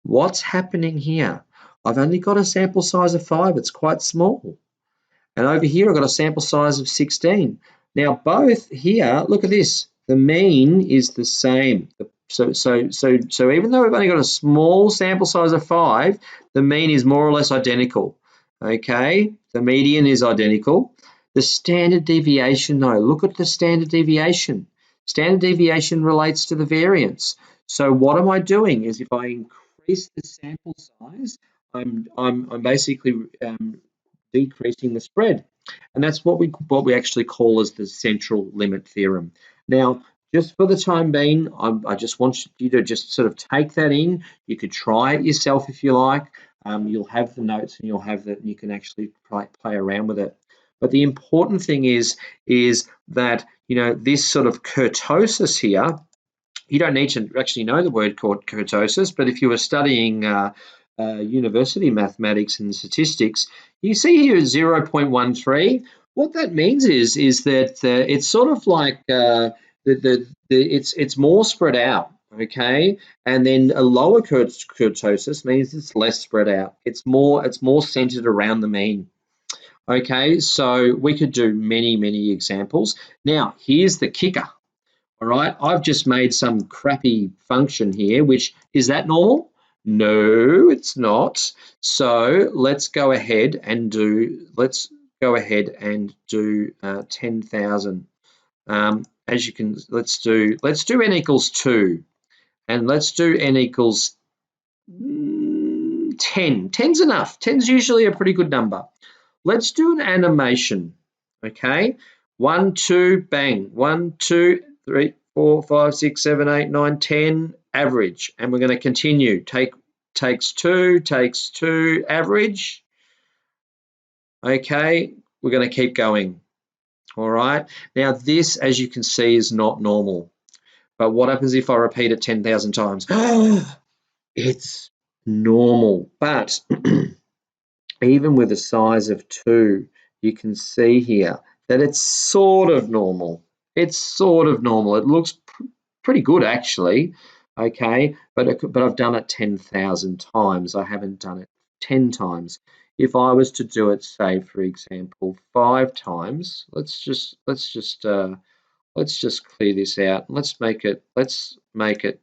What's happening here? I've only got a sample size of 5. It's quite small. And over here, I've got a sample size of 16. Now, both here, look at this. The mean is the same. So even though we've only got a small sample size of 5, the mean is more or less identical. Okay, the median is identical. The standard deviation, though, look at the standard deviation. Standard deviation relates to the variance. So what am I doing? Is if I increase the sample size, I'm basically decreasing the spread, and that's what we actually call as the central limit theorem. Now, just for the time being, I just want you to just sort of take that in. You could try it yourself if you like. You'll have the notes and you'll have that, and you can actually play around with it. But the important thing is that this sort of kurtosis here. You don't need to actually know the word kurtosis, but if you were studying university mathematics and statistics, you see here 0.13. What that means is that it's sort of like it's more spread out, okay? And then a lower kurtosis means it's less spread out. It's more centered around the mean. Okay, so we could do many examples. Now, here's the kicker. All right, I've just made some crappy function here, which is that normal? No, it's not. So let's go ahead and do 10,000. As you can, let's do n equals 2, and let's do n equals 10. 10's enough. 10's usually a pretty good number. Let's do an animation. Okay, 1, 2, bang. 1, 2, 3, 4, 5, 6, 7, 8, 9, 10, average. And we're going to continue. Takes 2, average. Okay, we're going to keep going. All right. Now this, as you can see, is not normal. But what happens if I repeat it 10,000 times? It's normal. But even with a size of 2, you can see here that it's sort of normal. It's sort of normal. It looks pretty good actually, okay, but I've done it 10,000 times. I haven't done it 10 times. If I was to do it, say for example, 5 times, let's just clear this out. Let's make it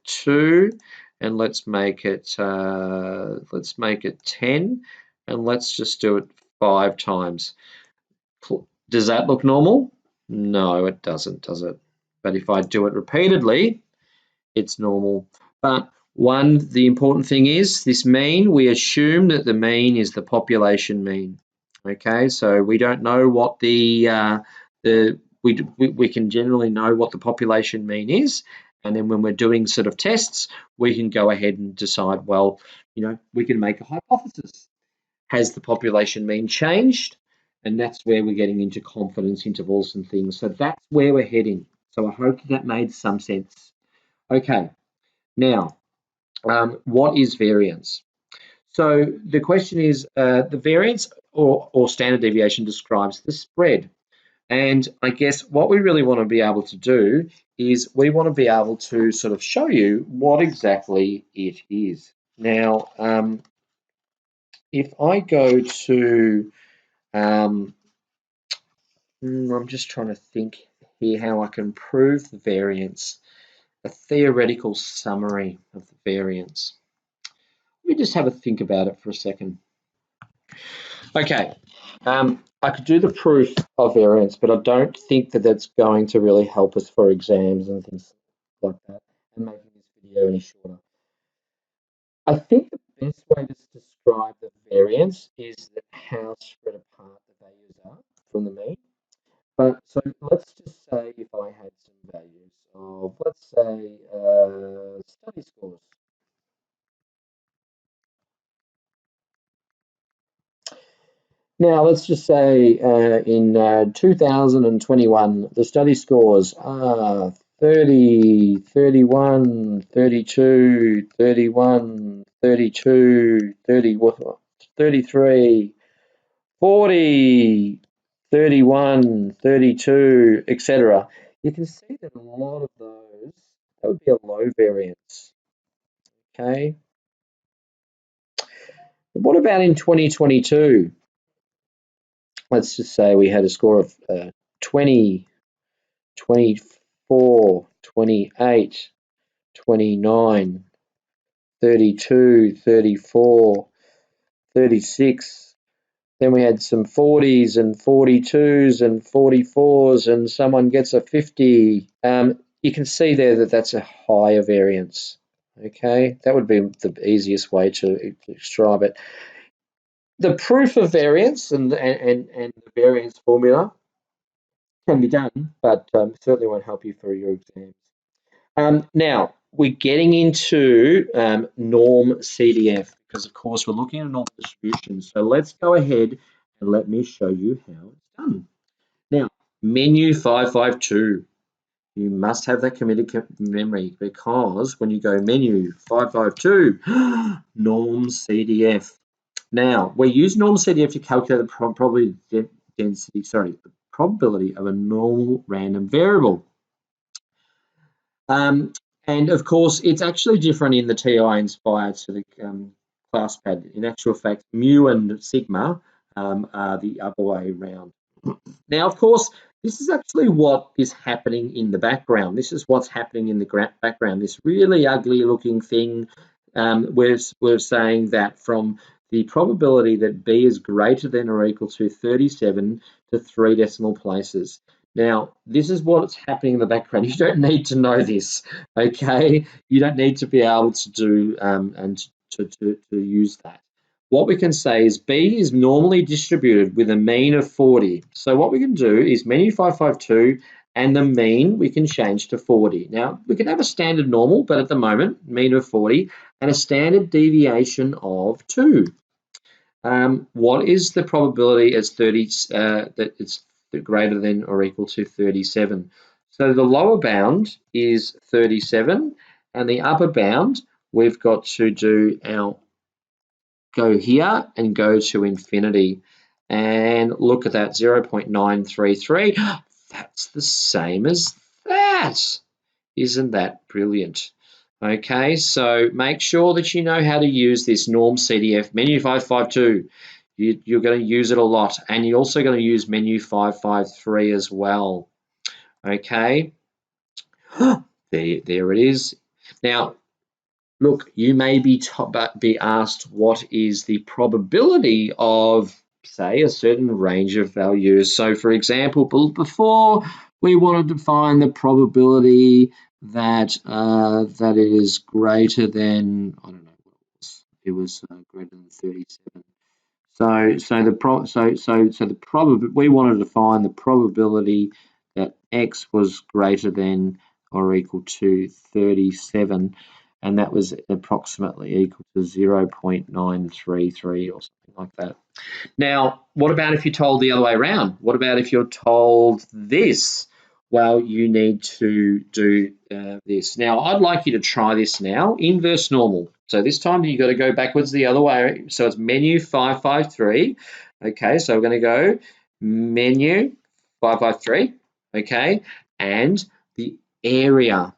2, and let's make it 10, and let's just do it 5 times. Does that look normal? No, it doesn't, does it? But if I do it repeatedly, it's normal. But the important thing is this mean, we assume that the mean is the population mean. Okay, so we don't know what we can generally know what the population mean is, and then when we're doing sort of tests, we can go ahead and decide, well, we can make a hypothesis. Has the population mean changed? And that's where we're getting into confidence intervals and things. So that's where we're heading. So I hope that made some sense. Okay, now, what is variance? So the question is, the variance or standard deviation describes the spread. And I guess what we really want to be able to do is we want to be able to sort of show you what exactly it is. Now, if I go to, I'm just trying to think here how I can prove the variance, a theoretical summary of the variance. Let me just have a think about it for a second. Okay, I could do the proof of variance, but I don't think that that's going to really help us for exams and things like that, and making this video any shorter. I think the best way to describe the variance is that how spread apart the values are from the mean. But so let's just say if I had some values of, let's say, study scores. Now, let's just say in 2021, the study scores are 30, 31, 32, 31, 32, 30, 33, 40, 31, 32, etc. You can see that a lot of those, that would be a low variance, okay? But what about in 2022? Let's just say we had a score of 20, 24, 28, 29, 32, 34, 36. Then we had some 40s and 42s and 44s, and someone gets a 50. You can see there that that's a higher variance. Okay, that would be the easiest way to describe it. The proof of variance and the variance formula can be done, but certainly won't help you for your exams. Now, we're getting into norm CDF because, of course, we're looking at normal distribution. So let's go ahead and let me show you how it's done. Now, menu 552. You must have that committed memory because when you go menu 552, norm CDF. Now, we use norm CDF to calculate the probability of a normal random variable. And of course, it's actually different in the TI inspired to the class pad. In actual fact, mu and sigma are the other way around. Now, of course, this is actually what is happening in the background. This is what's happening in the background. This really ugly looking thing, we're saying that from the probability that B is greater than or equal to 37 to 3 decimal places. Now, this is what's happening in the background. You don't need to know this, okay? You don't need to be able to do and to use that. What we can say is B is normally distributed with a mean of 40. So what we can do is menu 552 and the mean we can change to 40. Now, we can have a standard normal, but at the moment, mean of 40 and a standard deviation of 2. What is the probability as 30 that it's greater than or equal to 37? So the lower bound is 37 and the upper bound, we've got to do our go here and go to infinity and look at that 0.933. That's the same as that. Isn't that brilliant? Okay, so make sure that you know how to use this norm CDF menu 552. You're going to use it a lot, and you're also going to use menu 553 as well. Okay, there it is. Now, look, you may be asked what is the probability of, say, a certain range of values. So, for example, before we wanted to find the probability that that it is greater than, I don't know what it was greater than 37. We wanted to find the probability that x was greater than or equal to 37, and that was approximately equal to 0.933 or something like that. Now, what about if you're told the other way around? What about if you're told this? Well, you need to do this. Now, I'd like you to try this now, inverse normal. So this time you've got to go backwards the other way. So it's menu 553. Okay, so we're going to go menu 553. Okay, and the area.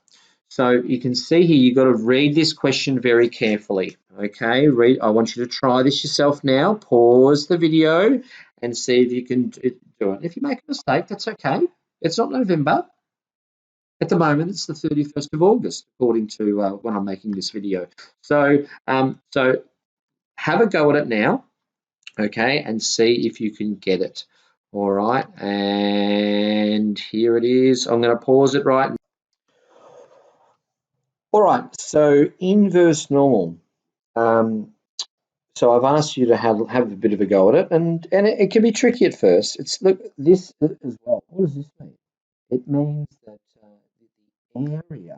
So you can see here, you've got to read this question very carefully. Okay, I want you to try this yourself now. Pause the video and see if you can do it. If you make a mistake, that's okay. It's not November. At the moment, it's the 31st of August, according to when I'm making this video. So, so have a go at it now, okay, and see if you can get it. All right, and here it is. I'm going to pause it right now. All right, so inverse normal. So I've asked you to have a bit of a go at it, and it can be tricky at first. Look, this as well. What does this mean? It means that the area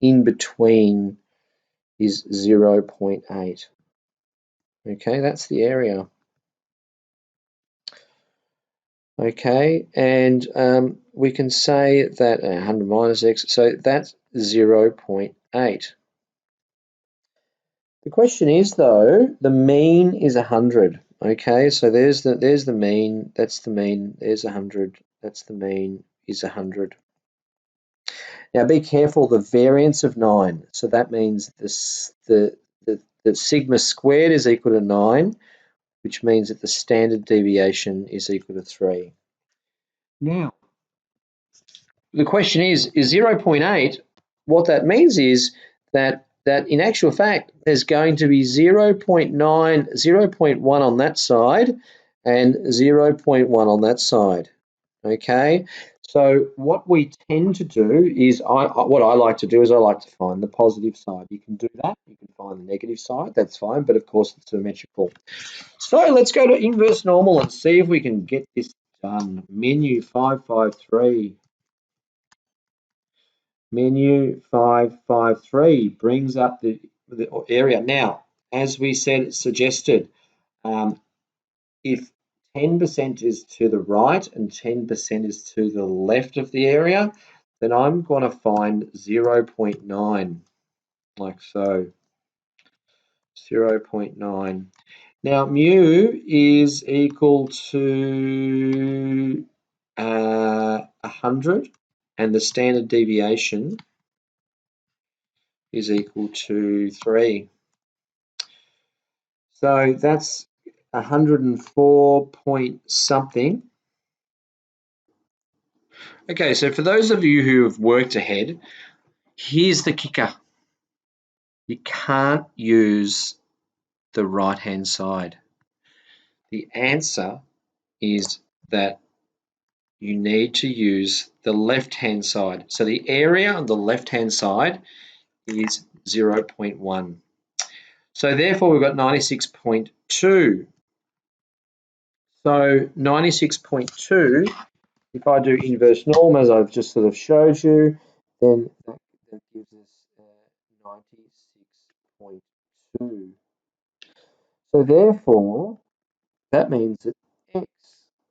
in between is 0.8. Okay, that's the area. Okay, and we can say that 100 minus x, so that's 0.8. The question is, though, the mean is 100. Okay, so there's the mean, that's the mean, there's 100, that's the mean is 100. Now be careful, the variance of 9. So that means the sigma squared is equal to 9, which means that the standard deviation is equal to 3. Now, the question is 0.8, what that means is that in actual fact, there's going to be 0.9, 0.1 on that side and 0.1 on that side, okay? So what we tend to do is, what I like to do is I like to find the positive side. You can do that, you can find the negative side, that's fine, but of course it's symmetrical. So let's go to inverse normal and see if we can get this done. Menu 553. Menu 553 brings up the area. Now, as we said, suggested, if 10% is to the right and 10% is to the left of the area, then I'm going to find 0.9, like so. 0.9. Now, mu is equal to 100, and the standard deviation is equal to 3. So that's 104 point something. Okay, so for those of you who have worked ahead, here's the kicker. You can't use the right-hand side. The answer is that you need to use the left-hand side. So the area on the left-hand side is 0.1. So therefore we've got 96.2. So 96.2, if I do inverse norm as I've just sort of showed you, then that gives us 96.2. So therefore, that means that x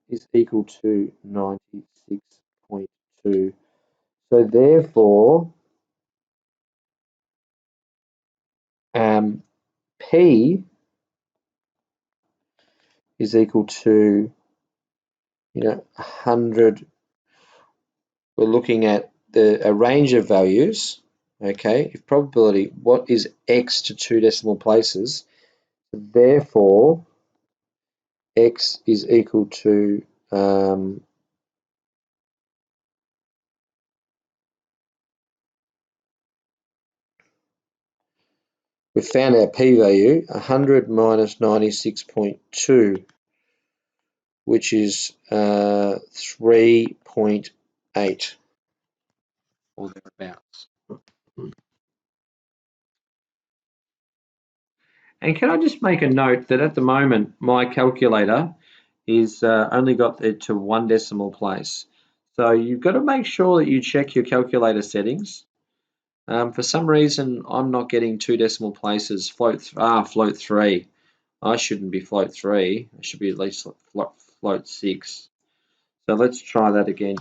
is equal to 96.2. So therefore, P is equal to, 100. We're looking at a range of values, okay, if probability, what is x to 2 decimal places, therefore x is equal to we've found our p-value, 100 minus 96.2, which is 3.8 or thereabouts. And can I just make a note that at the moment my calculator is only got it to 1 decimal place. So you've got to make sure that you check your calculator settings. For some reason, I'm not getting 2 decimal places. Float 3. I shouldn't be float 3. I should be at least float 6. So let's try that again.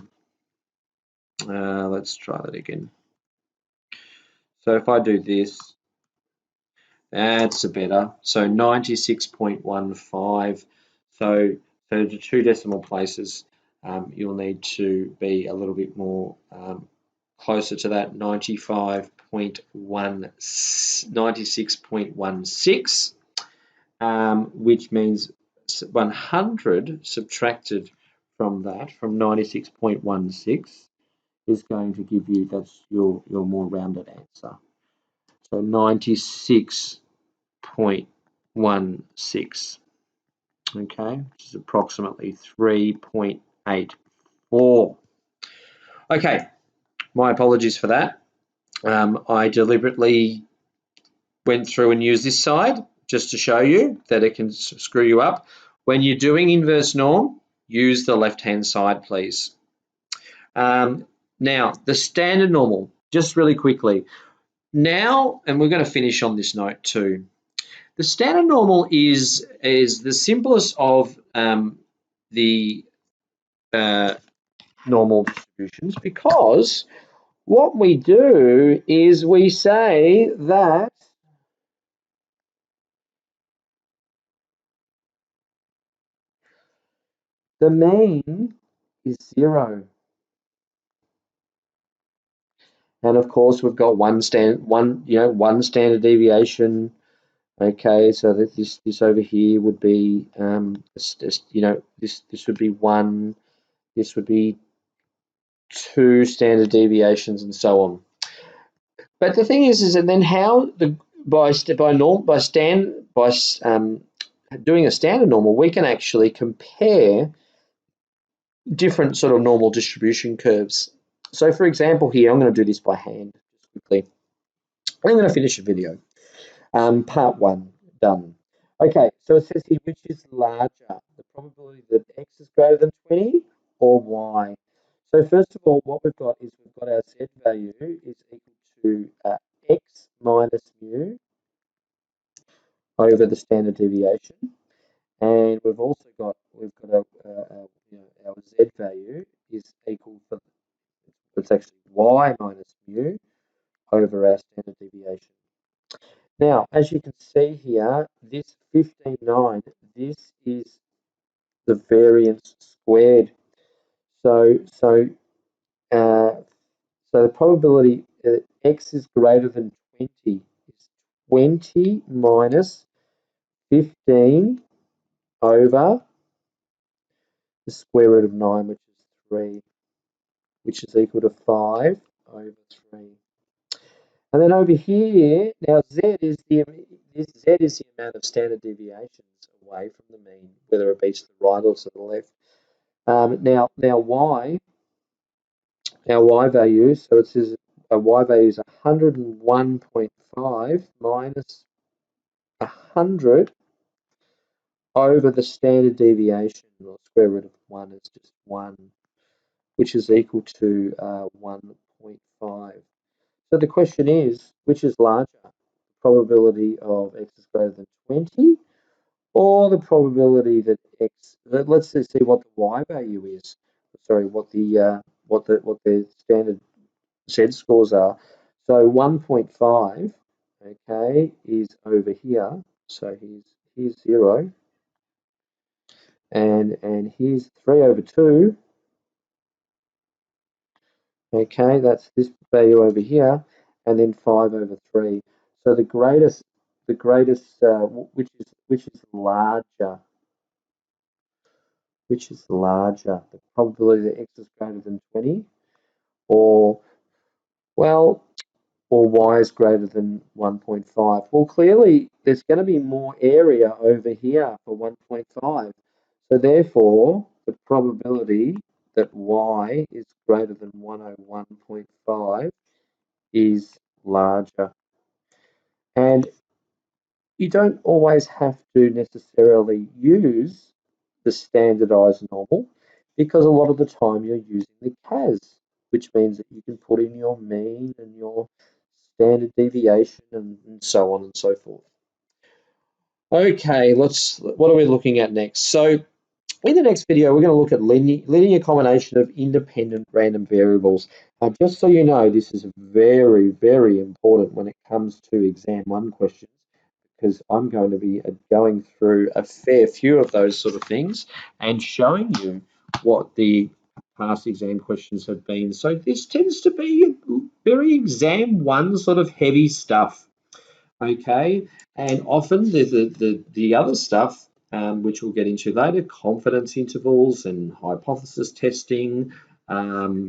So if I do this, that's a better. So 96.15. So to 2 decimal places, you'll need to be a little bit more closer to that 96.16, which means 100 subtracted from that, from 96.16, is going to give you, that's your more rounded answer. So 96.16, okay, which is approximately 3.84. Okay, my apologies for that. I deliberately went through and used this side just to show you that it can screw you up. When you're doing inverse norm, use the left-hand side, please. Now, the standard normal, just really quickly. Now, and we're going to finish on this note too. The standard normal is the simplest of the normal distributions, because what we do is we say that the mean is 0. And of course, we've got one standard deviation. Okay, so that this over here would be this would be 1. This would be 2 standard deviations, and so on. But the thing is that then how by doing a standard normal, we can actually compare different sort of normal distribution curves. So, for example, here I'm going to do this by hand just quickly. I'm going to finish the video. Part 1 done. Okay, so it says here, which is larger, the probability that x is greater than 20 or y? So first of all, what we've got is we've got our z value is equal to x minus mu over the standard deviation, and we've also got our z value is equal to, it's actually y minus mu over our standard deviation. Now, as you can see here, this 15.9, this is the variance squared. So the probability that x is greater than 20 is 20 minus 15 over the square root of 9, which is 3, which is equal to 5 over 3. And then over here, now z is the amount of standard deviations away from the mean, whether it be to the right or to the left. Now y, our y value, so it says a y value is 101.5 minus 100 over the standard deviation, or square root of 1 is just 1, which is equal to 1.5. So the question is, which is larger, the probability of x is greater than 20, or the probability that let's see what the y value is. Sorry, what the standard z scores are. So 1.5, okay, is over here. So here's 0, and here's 3 over 2, Okay, that's this value over here, and then 5 over 3. So the greatest, which is larger, the probability that x is greater than 20, or well, or y is greater than 1.5. Well, clearly there's going to be more area over here for 1.5. So therefore, the probability that y is greater than 101.5 is larger. And you don't always have to necessarily use the standardized normal, because a lot of the time you're using the CAS, which means that you can put in your mean and your standard deviation and so on and so forth. Okay, what are we looking at next? So in the next video, we're going to look at linear combination of independent random variables. Just so you know, this is very, very important when it comes to exam 1 questions, because I'm going to be going through a fair few of those sort of things and showing you what the past exam questions have been. So this tends to be very exam 1 sort of heavy stuff. Okay, and often the other stuff, which we'll get into later, confidence intervals and hypothesis testing,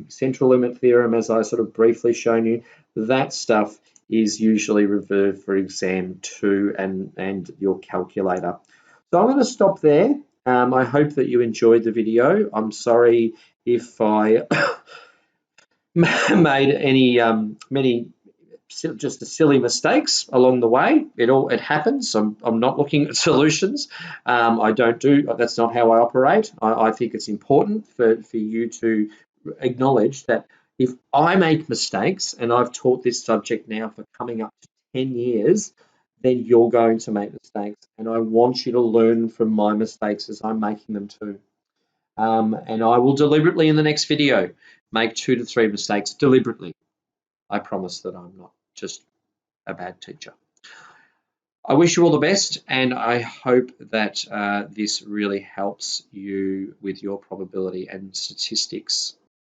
central limit theorem, as I sort of briefly shown you, that stuff is usually reserved for exam 2 and your calculator. So I'm going to stop there. I hope that you enjoyed the video. I'm sorry if I made any many just silly mistakes along the way. It happens. I'm not looking at solutions. I don't do, that's not how I operate. I think it's important for you to acknowledge that if I make mistakes, and I've taught this subject now for coming up to 10 years, then you're going to make mistakes. And I want you to learn from my mistakes as I'm making them too. And I will deliberately in the next video make 2 to 3 mistakes deliberately. I promise that I'm not just a bad teacher. I wish you all the best, and I hope that this really helps you with your probability and statistics